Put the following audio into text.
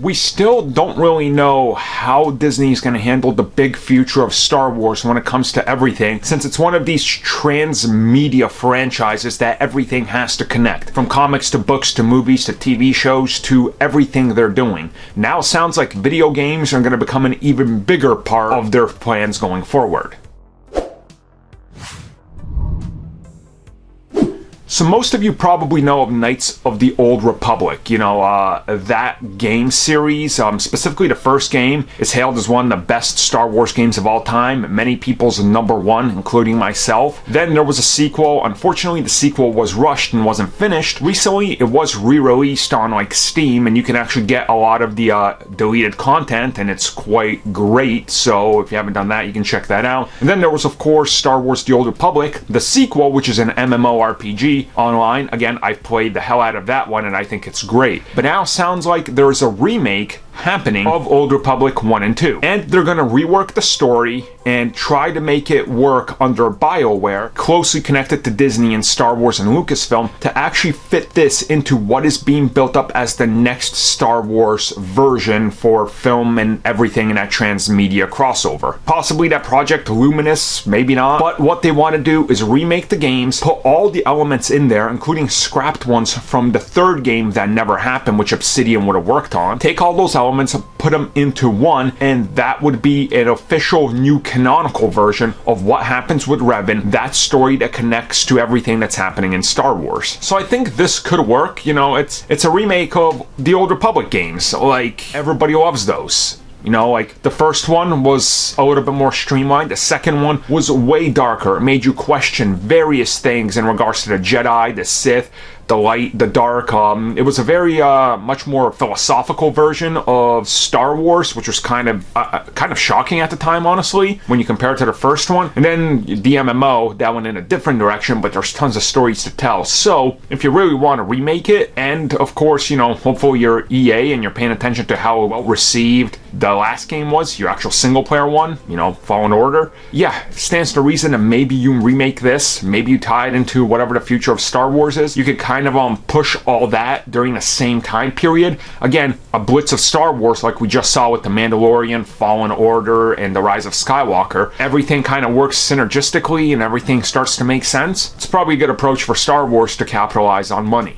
We still don't really know how Disney is going to handle the big future of Star Wars when it comes to everything, since it's one of these transmedia franchises that everything has to connect. From comics to books to movies to TV shows to everything they're doing. Now it sounds like video games are going to become an even bigger part of their plans going forward. So most of you probably know of Knights of the Old Republic. You know, that game series, specifically the first game, is hailed as one of the best Star Wars games of all time. Many people's #1, including myself. Then there was a sequel. Unfortunately, the sequel was rushed and wasn't finished. Recently, it was re-released on like Steam, and you can actually get a lot of the deleted content, and it's quite great. So if you haven't done that, you can check that out. And then there was, of course, Star Wars The Old Republic, the sequel, which is an MMORPG. Online. Again, I've played the hell out of that one and I think it's great. But now it sounds like there's a remake happening of Old Republic 1 and 2. And they're going to rework the story and try to make it work under BioWare, closely connected to Disney and Star Wars and Lucasfilm, to actually fit this into what is being built up as the next Star Wars version for film and everything in that transmedia crossover. Possibly that Project Luminous, maybe not. But what they want to do is remake the games, put all the elements in there, including scrapped ones from the third game that never happened, which Obsidian would have worked on. Take all those elements, put them into one, and that would be an official new canonical version of what happens with Revan, that story that connects to everything that's happening in Star Wars. So I think this could work. You know, it's a remake of the Old Republic games. Like, everybody loves those. You know, like, the first one was a little bit more streamlined. The second one was way darker. It made you question various things in regards to the Jedi, the Sith, the light, the dark. It was a very much more philosophical version of Star Wars, which was kind of shocking at the time, honestly, when you compare it to the first one. And then the MMO, that went in a different direction, but there's tons of stories to tell. So if you really want to remake it, and of course, you know, hopefully you're EA and you're paying attention to how well received the last game was, your actual single player one, you know, Fallen Order, yeah, stands to reason that maybe you remake this, maybe you tie it into whatever the future of Star Wars is. You could kind of push all that during the same time period. Again, a blitz of Star Wars like we just saw with The Mandalorian, Fallen Order, and The Rise of Skywalker. Everything kind of works synergistically and everything starts to make sense. It's probably a good approach for Star Wars to capitalize on money.